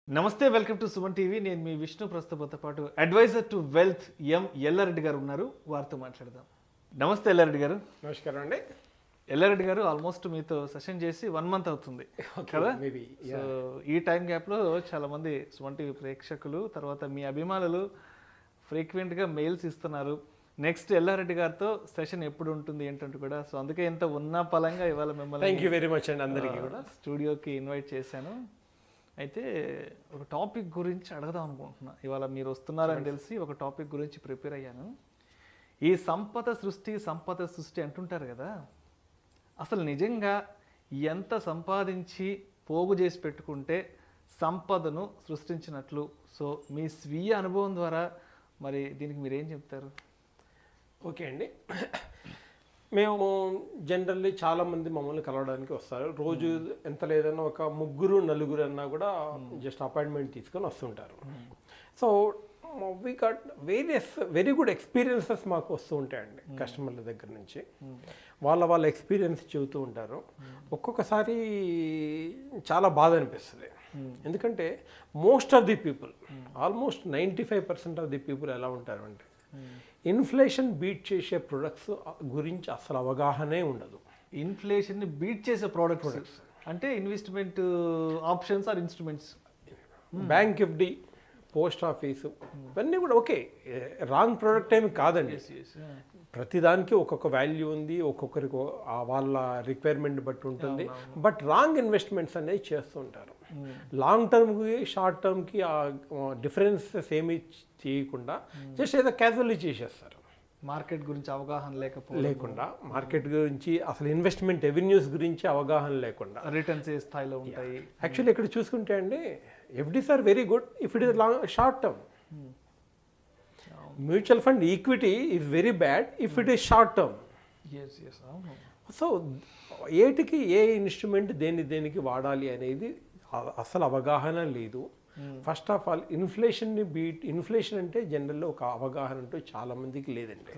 నమస్తే, welcome to Suman TV. నేను మీ విష్ణు. ప్రస్తుతంతో పాటు అడ్వైజర్ టు వెల్త్ యెల్లా రెడ్డి గారు ఉన్నారు. వారితో మాట్లాడదాం. నమస్తే యెల్లా రెడ్డి గారు. నమస్కారం అండి. యెల్లా రెడ్డి గారు, ఆల్మోస్ట్ మీతో సెషన్ చేసి 1 month అవుతుంది కదా. సో ఈ టైం గ్యాప్లో చాలామంది సుమన్ టీవీ ప్రేక్షకులు, తర్వాత మీ అభిమానులు ఫ్రీక్వెంట్గా మెయిల్స్ ఇస్తున్నారు. నెక్స్ట్ యెల్లా రెడ్డి గారితో సెషన్ ఎప్పుడు ఉంటుంది ఏంటంటే కూడా. సో అందుకే ఎంత ఉన్న పలంగా ఇవాళ మిమ్మల్ని థ్యాంక్ యూ వెరీ మచ్ అండి అందరికీ కూడా స్టూడియోకి ఇన్వైట్ చేశాను. అయితే ఒక టాపిక్ గురించి అడగదాం అనుకుంటున్నా. ఇవాళ మీరు వస్తున్నారని తెలిసి ఒక టాపిక్ గురించి ప్రిపేర్ అయ్యాను. ఈ సంపద సృష్టి అంటుంటారు కదా, అసలు నిజంగా ఎంత సంపాదించి పోగు చేసి పెట్టుకుంటే సంపదను సృష్టించినట్లు? సో మీ స్వీయ అనుభవం ద్వారా మరి దీనికి మీరేం చెప్తారు? ఓకే అండి. మేము జనరల్లీ చాలామంది మమ్మల్ని కలవడానికి వస్తారు. రోజు ఎంత లేదన్నా ఒక 3-4 అన్నా కూడా జస్ట్ అపాయింట్మెంట్ తీసుకొని వస్తుంటారు. So we got very good experiences మాకు వస్తూ ఉంటాయండి కస్టమర్ల దగ్గర నుంచి. వాళ్ళ ఎక్స్పీరియన్స్ చెబుతూ ఉంటారు. ఒక్కొక్కసారి చాలా బాధ అనిపిస్తుంది. ఎందుకంటే most of the people, almost 95% of the people ఎలా ఉంటారు అంటే ఇన్ఫ్లేషన్ బీట్ చేసే ప్రొడక్ట్స్ గురించి అసలు అవగాహనే ఉండదు. ఇన్ఫ్లేషన్ని బీట్ చేసే ప్రొడక్ట్స్ అంటే investment options or instruments, bank FD, post office, ఇవన్నీ కూడా ఓకే, రాంగ్ ప్రోడక్ట్ ఏమి కాదండి. ప్రతిదానికి ఒక్కొక్క వాల్యూ ఉంది, ఒక్కొక్కరికి వాళ్ళ రిక్వైర్మెంట్ బట్టి ఉంటుంది. బట్ రాంగ్ ఇన్వెస్ట్మెంట్స్ అనేవి చేస్తూ ఉంటారు. లాంగ్ టర్మ్కి షార్ట్ టర్మ్కి ఆ డిఫరెన్సెస్ ఏమీ చేయకుండా జస్ట్ ఏదో క్యాజువల్లీ చేసేస్తారు. మార్కెట్ గురించి అవగాహన లేకుండా, మార్కెట్ గురించి అసలు ఇన్వెస్ట్మెంట్ రెవెన్యూస్ గురించి అవగాహన లేకుండా, రిటర్న్స్ ఏ స్థాయిలో ఉంటాయి. యాక్చువల్లీ ఇక్కడ చూసుకుంటే అండి, FDs are very good if it is long short term. Mutual fund equity is very bad if it is short term. So ఏటికి ఏ ఇన్స్ట్రుమెంట్ దేనికి వాడాలి అనేది అసలు అవగాహన లేదు. ఫస్ట్ ఆఫ్ ఆల్ ఇన్ఫ్లేషన్ అంటే జనరల్లో ఒక అవగాహన అంటూ చాలా మందికి లేదండి.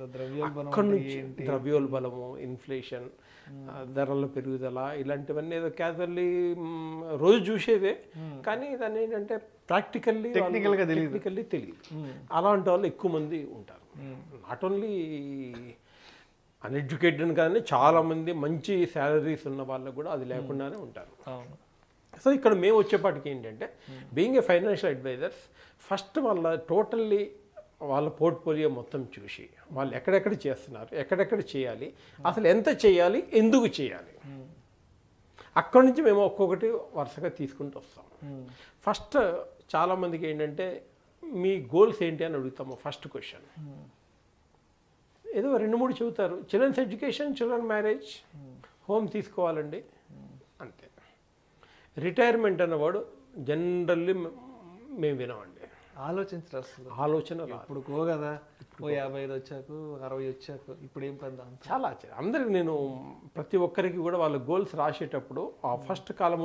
అక్కడి నుంచి ద్రవ్యోల్బలము, ఇన్ఫ్లేషన్, ధరల పెరుగుదల, ఇలాంటివన్నీ ఏదో క్యాజువల్లీ రోజు చూసేదే, కానీ దాన్ని ఏంటంటే టెక్నికల్గా తెలియదు. అలాంటి వాళ్ళు ఎక్కువ మంది ఉంటారు. నాట్ ఓన్లీ అన్ఎడ్యుకేటెడ్ కానీ చాలామంది మంచి శాలరీస్ ఉన్న వాళ్ళకు కూడా అది లేకుండానే ఉంటారు. సో ఇక్కడ మేము వచ్చేపాటికి ఏంటంటే, being a financial advisers, first totally వాళ్ళ పోర్ట్ఫోలియో మొత్తం చూసి వాళ్ళు ఎక్కడెక్కడ చేస్తున్నారు, ఎక్కడెక్కడ చేయాలి, అసలు ఎంత చేయాలి, ఎందుకు చేయాలి, అక్కడి నుంచి మేము ఒక్కొక్కటి వరుసగా తీసుకుంటూ వస్తాం. ఫస్ట్ చాలామందికి ఏంటంటే, మీ గోల్స్ ఏంటి అని అడుగుతాము. ఫస్ట్ క్వశ్చన్ ఏదో 2-3 చెబుతారు. Childrens education, children marriage, home తీసుకోవాలండి, అంతే. రిటైర్మెంట్ అన్నవాడు జనరల్లీ మేము వినమండి. ఆలోచన ఇప్పుడు కదా 55 వచ్చాక 60 వచ్చాక ఇప్పుడు ఏం పని చాలా అందరికి నేను ప్రతి ఒక్కరికి కూడా వాళ్ళ గోల్స్ రాసేటప్పుడు ఆ ఫస్ట్ కాలం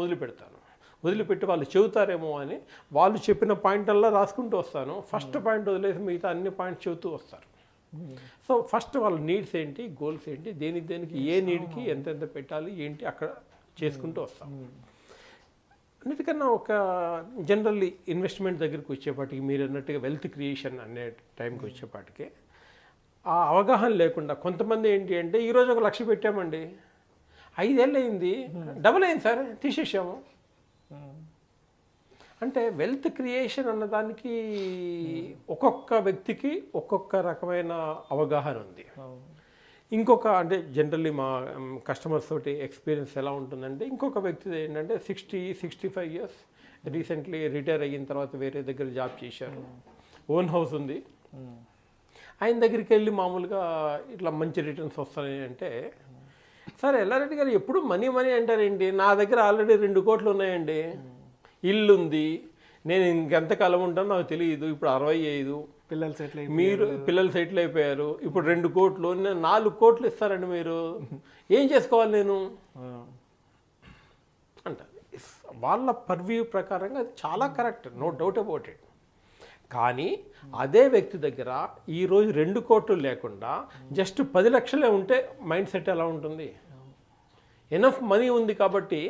వదిలిపెట్టి వాళ్ళు చెబుతారేమో అని వాళ్ళు చెప్పిన పాయింట్ల్లో రాసుకుంటూ వస్తాను. ఫస్ట్ పాయింట్ వదిలేసి మిగతా అన్ని పాయింట్స్ చెబుతూ వస్తారు. సో ఫస్ట్ వాళ్ళ నీడ్స్ ఏంటి, గోల్స్ ఏంటి, దేనికి ఏ నీడ్కి ఎంతెంత పెట్టాలి ఏంటి అక్కడ చేసుకుంటూ వస్తాం. అన్నిటికన్నా ఒక జనరల్లీ ఇన్వెస్ట్మెంట్ దగ్గరికి వచ్చేపాటికి, మీరు అన్నట్టుగా వెల్త్ క్రియేషన్ అనే టైంకి వచ్చేపాటికి ఆ అవగాహన లేకుండా కొంతమంది ఏంటి అంటే, ఈరోజు 1 లక్ష పెట్టామండి, 5 ఏళ్ళు అయింది, డబుల్ అయింది సార్, తీసేసాము అంటే. వెల్త్ క్రియేషన్ అన్నదానికి ఒక్కొక్క వ్యక్తికి ఒక్కొక్క రకమైన అవగాహన ఉంది. ఇంకొక అంటే జనరల్లీ మా కస్టమర్స్ తోటి ఎక్స్పీరియన్స్ ఎలా ఉంటుందంటే, ఇంకొక వ్యక్తి ఏంటంటే 60-65 ఇయర్స్, రీసెంట్లీ రిటైర్ అయిన తర్వాత వేరే దగ్గర జాబ్ చేశారు, ఓన్ హౌస్ ఉంది. ఆయన దగ్గరికి వెళ్ళి మామూలుగా ఇట్లా మంచి రిటర్న్స్ వస్తాయి అంటే, సార్ యెల్లా రెడ్డి గారు ఎప్పుడు మనీ అంటారేంటి, నా దగ్గర ఆల్రెడీ 2 కోట్లు ఉన్నాయండి, ఇల్లు ఉంది, నేను ఇంకెంతకాలం ఉంటానో నాకు తెలియదు, ఇప్పుడు 65, పిల్లలు సెటిల్ అయిపోయారు, ఇప్పుడు 2 కోట్లు, 4 కోట్లు ఇస్తారండి, మీరు ఏం చేసుకోవాలి నేను అంటారు. వాళ్ళ పర్వ్యూ ప్రకారంగా అది చాలా correct, no doubt about it. కానీ అదే వ్యక్తి దగ్గర ఈరోజు 2 కోట్లు లేకుండా జస్ట్ 10 లక్షలే ఉంటే మైండ్ సెట్ ఎలా ఉంటుంది? ఎనఫ్ మనీ ఉంది కాబట్టి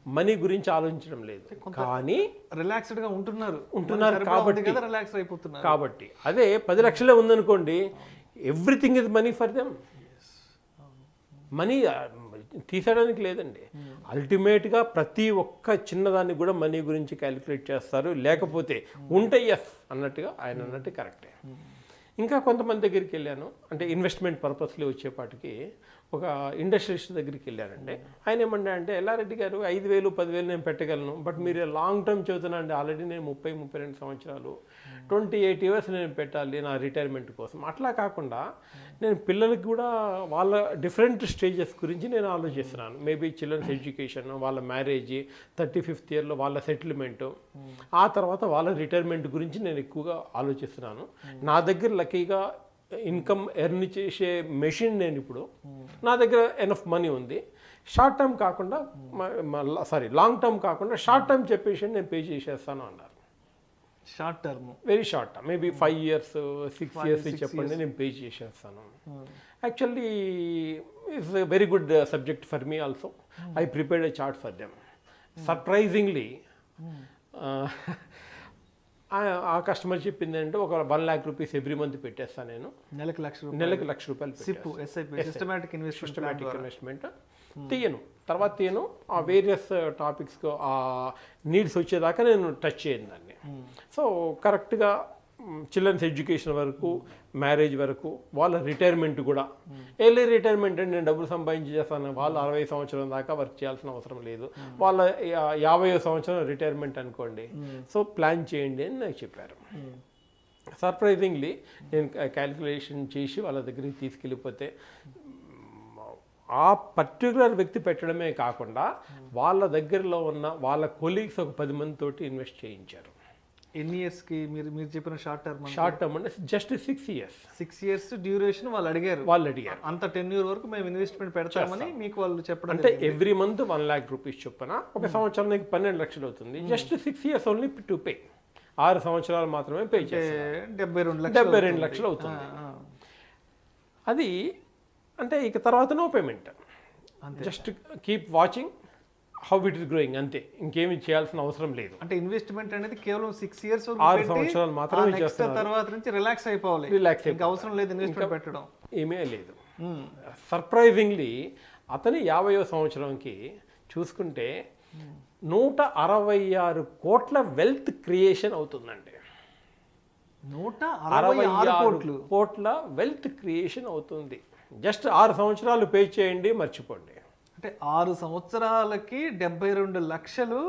మనీ గురించి ఆలోచించడం లేదు, కానీ రిలాక్స్డ్గా ఉంటున్నారు కాబట్టి రిలాక్స్ అయిపోతున్నారు. కాబట్టి అదే 10 లక్షలే ఉందనుకోండి, everything is money for them. Money తీసేయడానికి లేదండి. అల్టిమేట్గా ప్రతి ఒక్క చిన్నదాన్ని కూడా మనీ గురించి క్యాలిక్యులేట్ చేస్తారు. లేకపోతే ఉంటే ఎస్ అన్నట్టుగా ఆయన అన్నట్టు కరెక్టే. ఇంకా కొంతమంది దగ్గరికి వెళ్ళాను, అంటే ఇన్వెస్ట్మెంట్ పర్పస్లో వచ్చేపాటికి ఒక ఇండస్ట్రియలిస్ట్ దగ్గరికి వెళ్ళానండి. ఆయన ఏమన్నా అంటే, ఎల్లా రెడ్డి గారు 5,000 10,000 నేను పెట్టగలను, బట్ మీరు లాంగ్ టర్మ్ చెబుతున్నా అండి, ఆల్రెడీ నేను 30-32 సంవత్సరాలు 28 ఇయర్స్ నేను పెట్టాలి నా రిటైర్మెంట్ కోసం. అట్లా కాకుండా నేను పిల్లలకి కూడా వాళ్ళ డిఫరెంట్ స్టేజెస్ గురించి నేను ఆలోచిస్తున్నాను. మేబీ చిల్డ్రన్స్ ఎడ్యుకేషన్, వాళ్ళ మ్యారేజ్, 35th ఇయర్లో వాళ్ళ సెటిల్మెంటు, ఆ తర్వాత వాళ్ళ రిటైర్మెంట్ గురించి నేను ఎక్కువగా ఆలోచిస్తున్నాను. నా దగ్గర లక్కీగా ఇన్కమ్ ఎర్న్ చేసే మెషిన్ నేను ఇప్పుడు, నా దగ్గర ఎనఫ్ మనీ ఉంది. షార్ట్ టర్మ్ కాకుండా లాంగ్ టర్మ్ కాకుండా షార్ట్ టర్మ్ చెప్పేసి నేను పే చేసేస్తాను అన్నారు. Short term, very short term, maybe 5 years 6 years చెప్పండి, నేను పే చేసేస్తాను. Actually it's a very good subject for me also. I prepared a chart for them. Surprisingly ఆ కస్టమర్ చెప్పింది అంటే, ఒక 1 lakh rupees ఎవ్రీ మంత్ పెట్టేస్తాను నేను, నెలకు ₹1,00,000 సిస్టమాటిక్ ఇన్వెస్ట్మెంట్ తీయను, తర్వాత తీయను. ఆ వేరియస్ టాపిక్స్ ఆ నీడ్స్ వచ్చేదాకా నేను టచ్ చేయను దాన్ని. సో కరెక్ట్గా చిల్డ్రన్స్ ఎడ్యుకేషన్ వరకు, మ్యారేజ్ వరకు, వాళ్ళ రిటైర్మెంట్ కూడా, ఎర్లీ రిటైర్మెంట్ అంటే నేను డబ్బులు సంపాదించి చేస్తాను, వాళ్ళు 60 సంవత్సరం దాకా వర్క్ చేయాల్సిన అవసరం లేదు, వాళ్ళ 50వ సంవత్సరం రిటైర్మెంట్ అనుకోండి, సో ప్లాన్ చేయండి అని నాకు చెప్పారు. సర్ప్రైజింగ్లీ నేను క్యాలిక్యులేషన్ చేసి వాళ్ళ దగ్గరికి తీసుకెళ్ళిపోతే, ఆ పర్టికులర్ వ్యక్తి పెట్టడమే కాకుండా వాళ్ళ దగ్గరలో ఉన్న వాళ్ళ కొలీగ్స్ ఒక 10 మందితోటి ఇన్వెస్ట్ చేయించారు. ఎన్ని ఇయర్స్కి మీరు చెప్పిన షార్ట్ టర్మ్ అంటే జస్ట్ 6 years. 6 years డ్యూరేషన్ వాళ్ళు అడిగారు. అంత tenure వరకు మేము ఇన్వెస్ట్మెంట్ పెడతామని మీకు వాళ్ళు చెప్పడం. అంటే ఎవ్రీ మంత్ 1 lakh rupees చొప్పున, ఒక సంవత్సరానికి 12 లక్షలు అవుతుంది. Just 6 years only to pay. 6 సంవత్సరాలు మాత్రమే పే చేస్తారు. 72 లక్షలు అవుతుంది. అది అంటే ఇక తర్వాత no payment, just keep watching how it is growing, అంతే, ఇంకేమి చేయాల్సిన అవసరం లేదు. అంటే ఇన్వెస్ట్మెంట్ అనేది కేవలం 6 years 6 సంవత్సరాలు మాత్రమే చేస్తారు. తర్వాత నుంచి రిలాక్స్ అయిపోవాలి, ఇంకా అవసరం లేదు ఇన్వెస్ట్మెంట్ పెట్టడం, ఏమీ లేదు. సర్ప్రైజింగ్లీ అతని 50వ సంవత్సరంకి చూసుకుంటే 166 కోట్ల వెల్త్ క్రియేషన్ అవుతుందండి. 166 కోట్ల వెల్త్ క్రియేషన్ అవుతుంది. జస్ట్ 6 సంవత్సరాలు పే చేయండి, మర్చిపోండి. అంటే 6 సంవత్సరాలకి 72 లక్షలు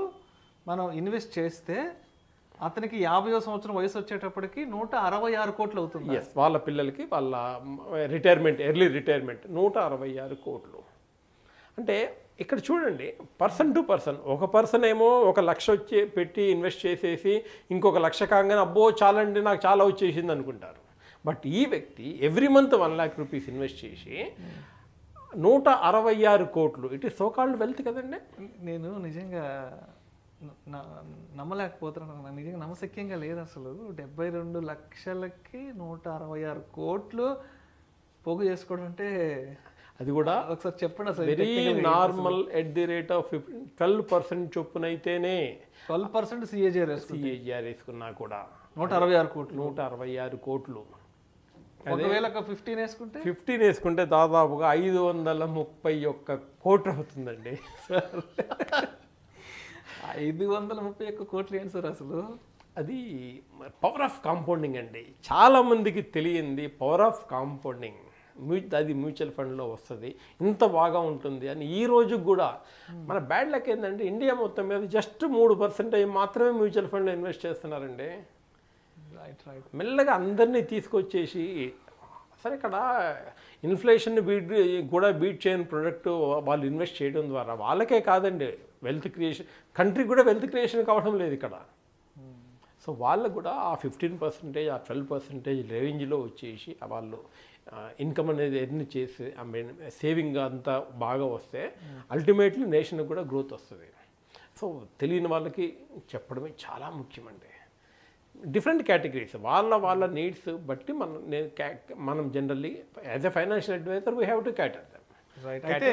మనం ఇన్వెస్ట్ చేస్తే అతనికి 50వ సంవత్సరం వయసు వచ్చేటప్పటికి 166 కోట్లు అవుతుంది. ఎస్, వాళ్ళ పిల్లలకి వాళ్ళ రిటైర్మెంట్, ఎర్లీ రిటైర్మెంట్ 166 కోట్లు. అంటే ఇక్కడ చూడండి, పర్సన్ టు పర్సన్, ఒక పర్సన్ ఏమో 1 లక్ష వచ్చి పెట్టి ఇన్వెస్ట్ చేసేసి ఇంకొక 1 లక్ష కాగానే అబ్బో చాలండి నాకు చాలా వచ్చేసింది అనుకుంటారు. బట్ ఈ వ్యక్తి every month 1 lakh rupees invest చేసి 166 కోట్లు, it is so called wealth కదండి. నేను నిజంగా నమ్మలేకపోతున్నాను, నిజంగా నమ్మశక్యంగా లేదు అసలు. 72 లక్షలకి 166 కోట్లు పోగు చేసుకోవడం అంటే, అది కూడా ఒకసారి చెప్పండి అసలు. Very normal at the rate of 12% చొప్పునైతేనే 12% CAGR వేసుకున్నా కూడా 166 కోట్లు. 166 కోట్లు. ఒకవేళ 15 వేసుకుంటే దాదాపుగా 531 కోట్లు అవుతుందండి. 531 కోట్లు ఏంటి సార్ అసలు? అది పవర్ ఆఫ్ కాంపౌండింగ్ అండి. చాలామందికి తెలియంది పవర్ ఆఫ్ కాంపౌండింగ్. అది మ్యూచువల్ ఫండ్లో వస్తుంది, ఇంత బాగా ఉంటుంది అని. ఈ రోజు కూడా మన బ్యాడ్ లక్ ఏంటంటే, ఇండియా మొత్తం మీద జస్ట్ 3% మాత్రమే మ్యూచువల్ ఫండ్లో ఇన్వెస్ట్ చేస్తున్నారండి. మెల్లగా అందరినీ తీసుకొచ్చేసి, సరే ఇక్కడ ఇన్ఫ్లేషన్ బీట్ చేయని ప్రొడక్ట్ వాళ్ళు ఇన్వెస్ట్ చేయడం ద్వారా వాళ్ళకే కాదండి వెల్త్ క్రియేషన్, కంట్రీ కూడా వెల్త్ క్రియేషన్ కావడం లేదు ఇక్కడ. సో వాళ్ళకు కూడా ఆ 15%, ఆ 12% రేంజ్లో వచ్చేసి వాళ్ళు ఇన్కమ్ అనేది ఎర్న్ చేసి, ఐ మీన్ సేవింగ్ అంతా బాగా వస్తే అల్టిమేట్లీ నేషన్కి కూడా గ్రోత్ వస్తుంది. సో తెలియని వాళ్ళకి చెప్పడమే చాలా ముఖ్యమండి. డిఫరెంట్ కేటగిరీస్, వాళ్ళ నీడ్స్ బట్టి మనం generally as a financial adviser we have to cater them. Right. అయితే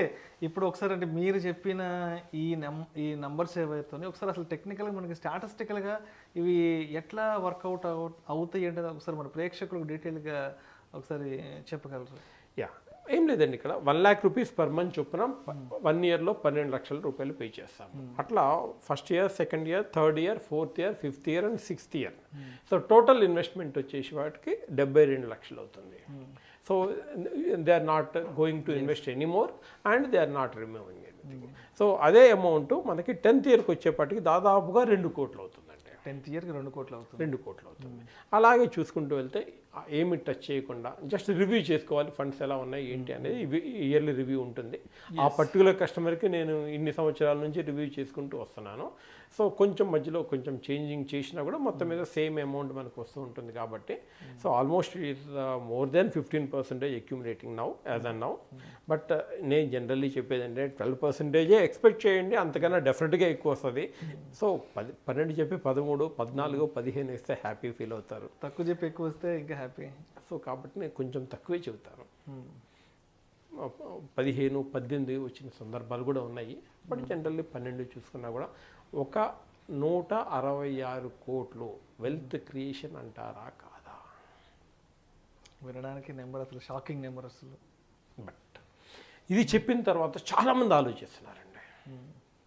ఇప్పుడు ఒకసారి అంటే మీరు చెప్పిన ఈ నంబర్స్ ఏవైతే ఒకసారి అసలు టెక్నికల్గా మనకి స్టాటిస్టికల్గా ఇవి ఎట్లా వర్కౌట్ అవుతాయి అంటే ఒకసారి మన ప్రేక్షకులకు డీటెయిల్గా ఒకసారి చెప్పగలరు? యా, ఏం లేదండి, ఇక్కడ 1 lakh రూపీస్ పర్ మంత్ చొప్పున 1 yearలో 12 లక్షల రూపాయలు పే చేస్తాము. అట్లా first year, second year, third year, fourth year, fifth year and sixth year. So total investment వచ్చేసి వాటికి 72 లక్షలు అవుతుంది. So they are not going to invest anymore and they are not removing anything. So అదే amount మనకి 10th ఇయర్కి వచ్చేప్పటికి దాదాపుగా 2 కోట్లు అవుతుందండి. 10th ఇయర్కి 2 కోట్లు అవుతుంది. 2 కోట్లు అవుతుంది. అలాగే చూసుకుంటూ వెళ్తే ఏమి టచ్ చేయకుండా జస్ట్ రివ్యూ చేసుకోవాలి, ఫండ్స్ ఎలా ఉన్నాయి ఏంటి అనేది ఇయర్లీ రివ్యూ ఉంటుంది. ఆ పర్టికులర్ కస్టమర్కి నేను ఇన్ని సంవత్సరాల నుంచి రివ్యూ చేసుకుంటూ వస్తున్నాను. సో కొంచెం మధ్యలో కొంచెం చేంజింగ్ చేసినా కూడా మొత్తం మీద సేమ్ అమౌంట్ మనకు వస్తూ ఉంటుంది కాబట్టి so almost it's more than 15% accumulating now as an now. But నేను జనరల్లీ చెప్పేది అంటే 12% ఎక్స్పెక్ట్ చేయండి, అంతకన్నా డెఫినెట్గా ఎక్కువ వస్తుంది. సో 12 చెప్పి 13, 14, 15 ఇస్తే హ్యాపీ ఫీల్ అవుతారు. తక్కువ చెప్పి ఎక్కువ వస్తే ఇంకా హ్యాపీ. సో కాబట్టి నేను కొంచెం తక్కువే చెబుతాను. 15, 18 వచ్చిన సందర్భాలు కూడా ఉన్నాయి. బట్ జనరల్లీ 12 చూసుకున్నా కూడా ఒక 166 కోట్లు వెల్త్ క్రియేషన్ అంటారా కాదా? వినడానికి నెంబర్ అసలు షాకింగ్ నెంబర్ అసలు. బట్ ఇది చెప్పిన తర్వాత చాలామంది ఆలోచిస్తున్నారండి.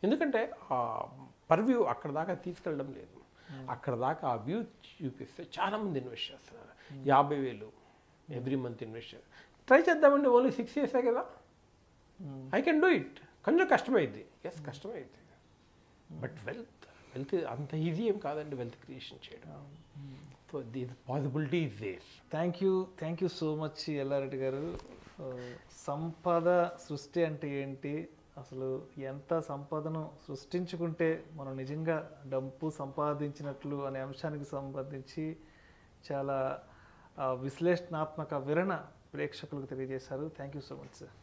ఎందుకంటే ఆ పర్వ్యూ అక్కడ దాకా తీసుకెళ్ళడం లేదు. అక్కడ దాకా ఆ వ్యూ చూపిస్తే చాలామంది ఇన్వెస్ట్ చేస్తున్నారు. 50,000 ఎవ్రీ మంత్ ఇన్వెస్ట్ ట్రై చేద్దామండి. ఓన్లీ 6 years కదా, ఐ కెన్ డూ ఇట్. కొంచెం కష్టమైంది, ఎస్ కష్టమైంది. బట్ వెల్త్ అంత ఈజీ ఏం కాదండి వెల్త్ క్రియేషన్ చేయడం. So the possibility is there. Thank you so much Yalla Reddy garu. సంపద సృష్టి అంటే ఏంటి, అసలు ఎంత సంపదను సృష్టించుకుంటే మనం నిజంగా డబ్బు సంపాదించినట్లు అనే అంశానికి సంబంధించి చాలా విశ్లేషణాత్మక వివరణ ప్రేక్షకులకు తెలియజేశారు. Thank you so much sir.